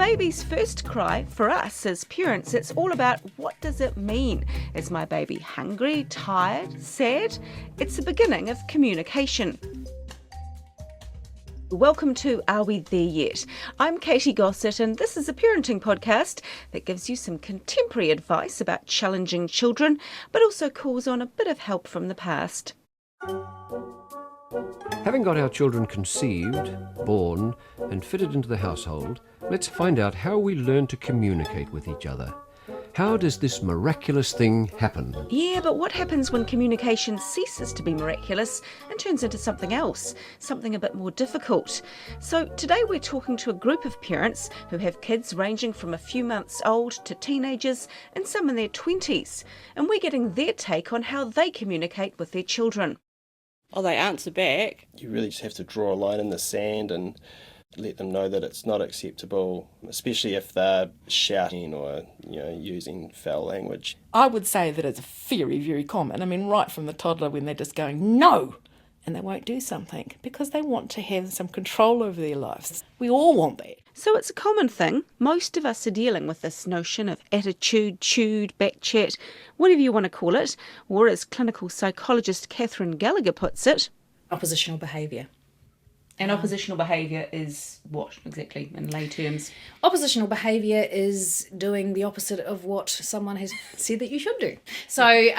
baby's first cry, for us as parents, it's all about what does it mean? Is my baby hungry, tired, sad? It's the beginning of communication. Welcome to Are We There Yet? I'm Katy Gosset, and this is a parenting podcast that gives you some contemporary advice about challenging children, but also calls on a bit of help from the past. Having got our children conceived, born, and fitted into the household, let's find out how we learn to communicate with each other. How does this miraculous thing happen? Yeah, but what happens when communication ceases to be miraculous and turns into something else, something a bit more difficult? So today we're talking to a group of parents who have kids ranging from a few months old to teenagers and some in their 20s, and we're getting their take on how they communicate with their children. Oh, they answer back. You really just have to draw a line in the sand and let them know that it's not acceptable, especially if they're shouting or, using foul language. I would say that it's very, very common. I mean, right from the toddler when they're just going, no, and they won't do something because they want to have some control over their lives. We all want that. So it's a common thing. Most of us are dealing with this notion of attitude, tude, backchat, whatever you want to call it, or as clinical psychologist Catherine Gallagher puts it, oppositional behaviour. And oppositional behaviour is what exactly in lay terms? Oppositional behaviour is doing the opposite of what someone has said that you should do. So,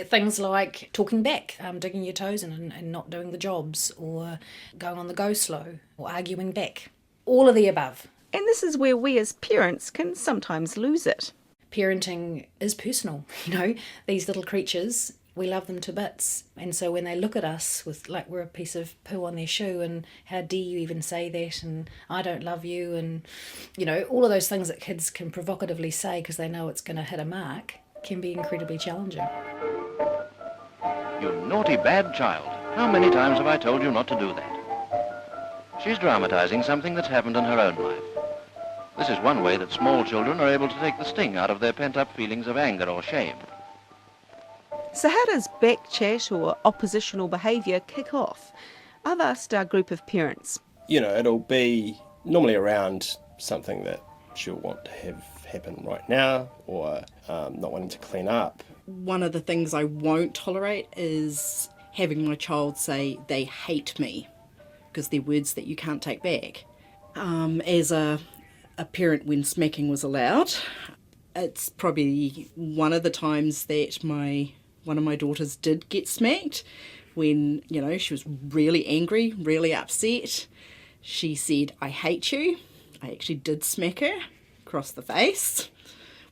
things like talking back, digging your toes in and not doing the jobs, or going on the go slow, or arguing back. All of the above. And this is where we as parents can sometimes lose it. Parenting is personal, these little creatures. We love them to bits, and so when they look at us with like we're a piece of poo on their shoe, and how dare you even say that, and I don't love you, and all of those things that kids can provocatively say because they know it's going to hit a mark, can be incredibly challenging. You naughty bad child, how many times have I told you not to do that? She's dramatising something that's happened in her own life. This is one way that small children are able to take the sting out of their pent-up feelings of anger or shame. So how does backchat or oppositional behaviour kick off? I've asked our group of parents. It'll be normally around something that she'll want to have happen right now, or not wanting to clean up. One of the things I won't tolerate is having my child say they hate me, because they're words that you can't take back. As a parent, when smacking was allowed, it's probably one of the times that one of my daughters did get smacked when, she was really angry, really upset. She said, I hate you. I actually did smack her across the face.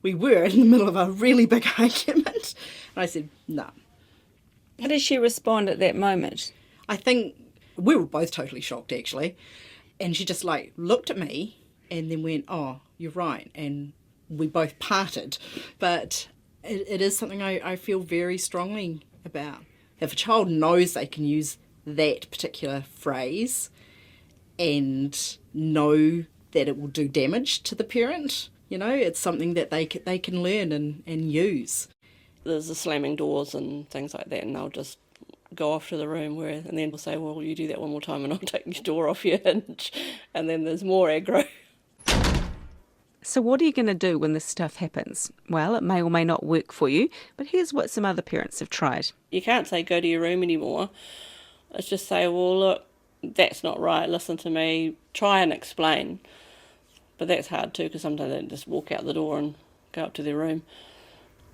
We were in the middle of a really big argument. And I said, no. How did she respond at that moment? I think we were both totally shocked, actually. And she just looked at me and then went, oh, you're right. And we both parted. But it is something I feel very strongly about. If a child knows they can use that particular phrase and know that it will do damage to the parent, it's something that they can learn and use. There's the slamming doors and things like that, and they'll just go off to the room and then we'll say, well, you do that one more time and I'll take your door off your hinge. And then there's more aggro. So what are you going to do when this stuff happens? Well, it may or may not work for you, but here's what some other parents have tried. You can't say go to your room anymore. Let's just say, well, look, that's not right, listen to me, try and explain. But that's hard too, because sometimes they just walk out the door and go up to their room.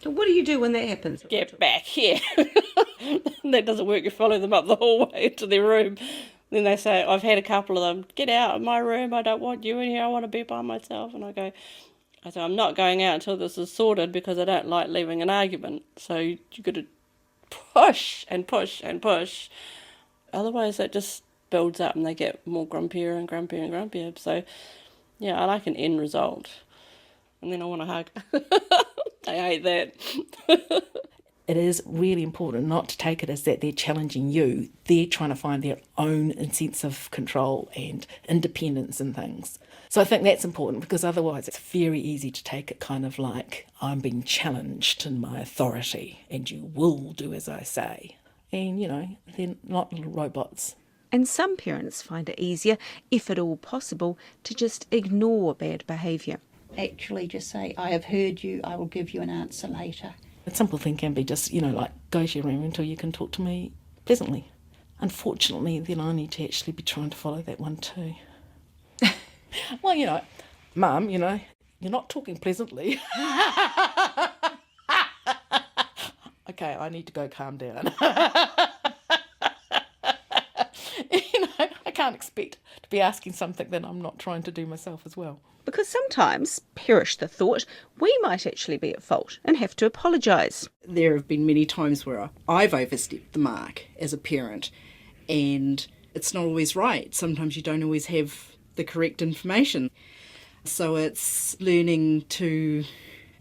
So what do you do when that happens? Get back here. That doesn't work, you follow them up the hallway to their room. Then they say, I've had a couple of them, get out of my room, I don't want you in here, I want to be by myself. And I say, I'm not going out until this is sorted because I don't like leaving an argument. So you've got to push and push and push. Otherwise it just builds up and they get more grumpier and grumpier and grumpier. So, yeah, I like an end result. And then I want to hug. I hate that. It is really important not to take it as that they're challenging you. They're trying to find their own sense of control and independence and things. So I think that's important, because otherwise it's very easy to take it kind of like I'm being challenged in my authority and you will do as I say. And, they're not little robots. And some parents find it easier, if at all possible, to just ignore bad behaviour. Actually just say, I have heard you, I will give you an answer later. A simple thing can be just, like, go to your room until you can talk to me pleasantly. Unfortunately, then I need to actually be trying to follow that one too. Well, Mum, you're not talking pleasantly. Okay, I need to go calm down. I can't expect to be asking something that I'm not trying to do myself as well. Because sometimes, perish the thought, we might actually be at fault and have to apologise. There have been many times where I've overstepped the mark as a parent, and it's not always right. Sometimes you don't always have the correct information. So it's learning to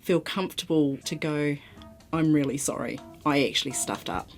feel comfortable to go, I'm really sorry, I actually stuffed up.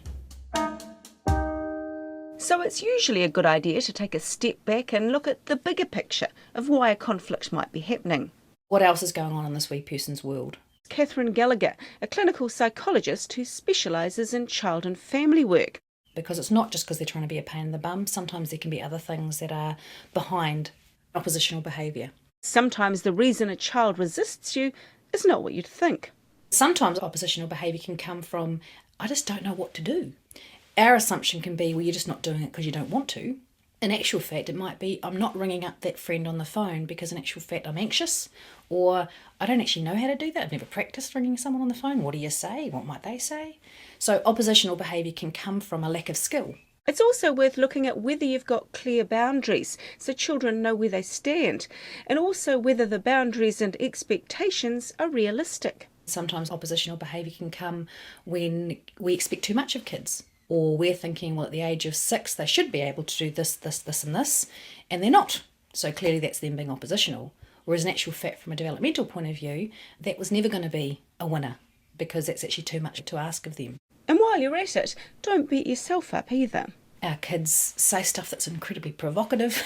So it's usually a good idea to take a step back and look at the bigger picture of why a conflict might be happening. What else is going on in this wee person's world? Catherine Gallagher, a clinical psychologist who specialises in child and family work. Because it's not just because they're trying to be a pain in the bum. Sometimes there can be other things that are behind oppositional behaviour. Sometimes the reason a child resists you is not what you'd think. Sometimes oppositional behaviour can come from, I just don't know what to do. Our assumption can be, well, you're just not doing it because you don't want to. In actual fact, it might be, I'm not ringing up that friend on the phone because in actual fact I'm anxious, or I don't actually know how to do that. I've never practiced ringing someone on the phone. What do you say? What might they say? So oppositional behaviour can come from a lack of skill. It's also worth looking at whether you've got clear boundaries so children know where they stand, and also whether the boundaries and expectations are realistic. Sometimes oppositional behaviour can come when we expect too much of kids. Or we're thinking, well, at the age of 6, they should be able to do this, this, this and this, and they're not. So clearly that's them being oppositional. Whereas in actual fact, from a developmental point of view, that was never going to be a winner because that's actually too much to ask of them. And while you're at it, don't beat yourself up either. Our kids say stuff that's incredibly provocative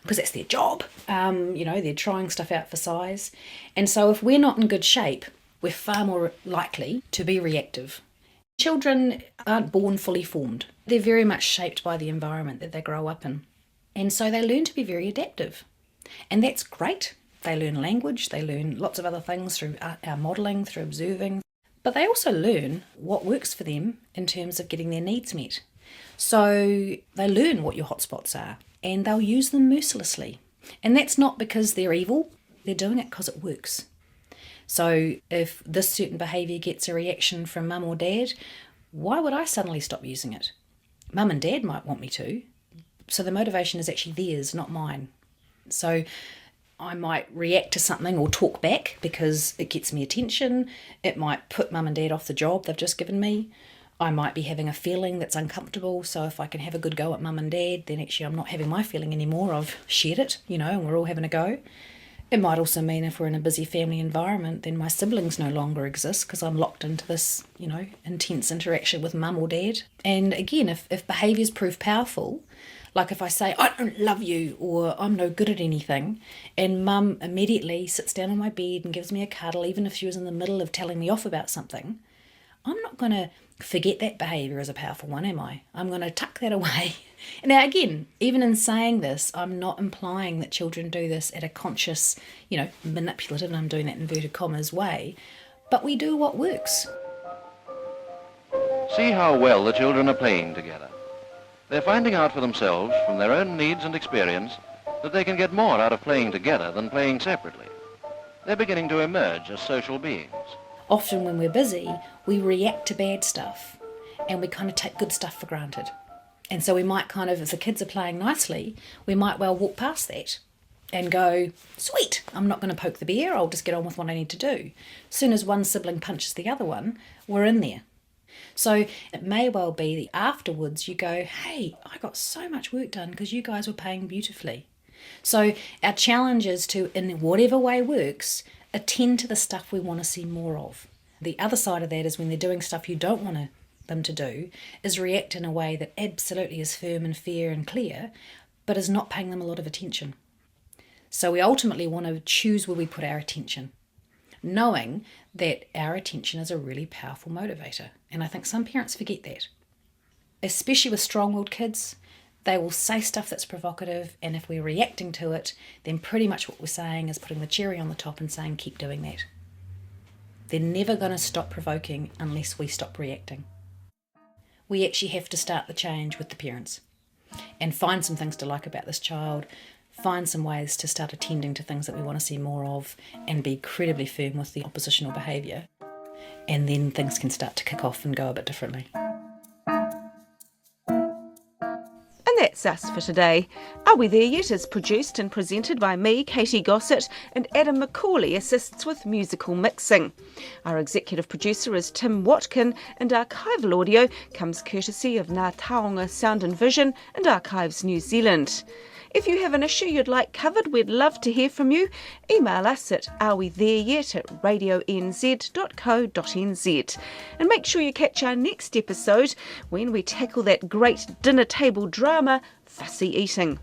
because that's their job. They're trying stuff out for size. And so if we're not in good shape, we're far more likely to be reactive. Children aren't born fully formed. They're very much shaped by the environment that they grow up in. And so they learn to be very adaptive. And that's great. They learn language, they learn lots of other things through our modelling, through observing. But they also learn what works for them in terms of getting their needs met. So they learn what your hotspots are and they'll use them mercilessly. And that's not because they're evil, they're doing it because it works. So if this certain behaviour gets a reaction from mum or dad, why would I suddenly stop using it? Mum and dad might want me to. So the motivation is actually theirs, not mine. So I might react to something or talk back because it gets me attention. It might put mum and dad off the job they've just given me. I might be having a feeling that's uncomfortable. So if I can have a good go at mum and dad, then actually I'm not having my feeling anymore. I've shared it, and we're all having a go. It might also mean if we're in a busy family environment, then my siblings no longer exist because I'm locked into this, intense interaction with mum or dad. And again, if behaviours prove powerful, like if I say, I don't love you or I'm no good at anything, and mum immediately sits down on my bed and gives me a cuddle, even if she was in the middle of telling me off about something, I'm not going to forget that behaviour as a powerful one, am I? I'm going to tuck that away. And now again, even in saying this, I'm not implying that children do this at a conscious, manipulative, and I'm doing that in inverted commas way, but we do what works. See how well the children are playing together. They're finding out for themselves, from their own needs and experience, that they can get more out of playing together than playing separately. They're beginning to emerge as social beings. Often when we're busy, we react to bad stuff and we kind of take good stuff for granted. And so we might if the kids are playing nicely, we might well walk past that and go, sweet, I'm not going to poke the bear, I'll just get on with what I need to do. As soon as one sibling punches the other one, we're in there. So it may well be that afterwards you go, hey, I got so much work done because you guys were playing beautifully. So our challenge is to, in whatever way works, attend to the stuff we want to see more of. The other side of that is when they're doing stuff you don't want them to do, is react in a way that absolutely is firm and fair and clear, but is not paying them a lot of attention. So we ultimately want to choose where we put our attention, knowing that our attention is a really powerful motivator. And I think some parents forget that. Especially with strong-willed kids, They will say stuff that's provocative, and if we're reacting to it, then pretty much what we're saying is putting the cherry on the top and saying, keep doing that. They're never going to stop provoking unless we stop reacting. We actually have to start the change with the parents and find some things to like about this child, find some ways to start attending to things that we want to see more of, and be incredibly firm with the oppositional behaviour. And then things can start to kick off and go a bit differently. And that's us for today. Are We There Yet is produced and presented by me, Katy Gosset, and Adam McCauley assists with musical mixing. Our executive producer is Tim Watkin, and archival audio comes courtesy of Ngā Taonga Sound and Vision and Archives New Zealand. If you have an issue you'd like covered, we'd love to hear from you. Email us at arewethereyet@radionz.co.nz. And make sure you catch our next episode when we tackle that great dinner table drama, fussy eating.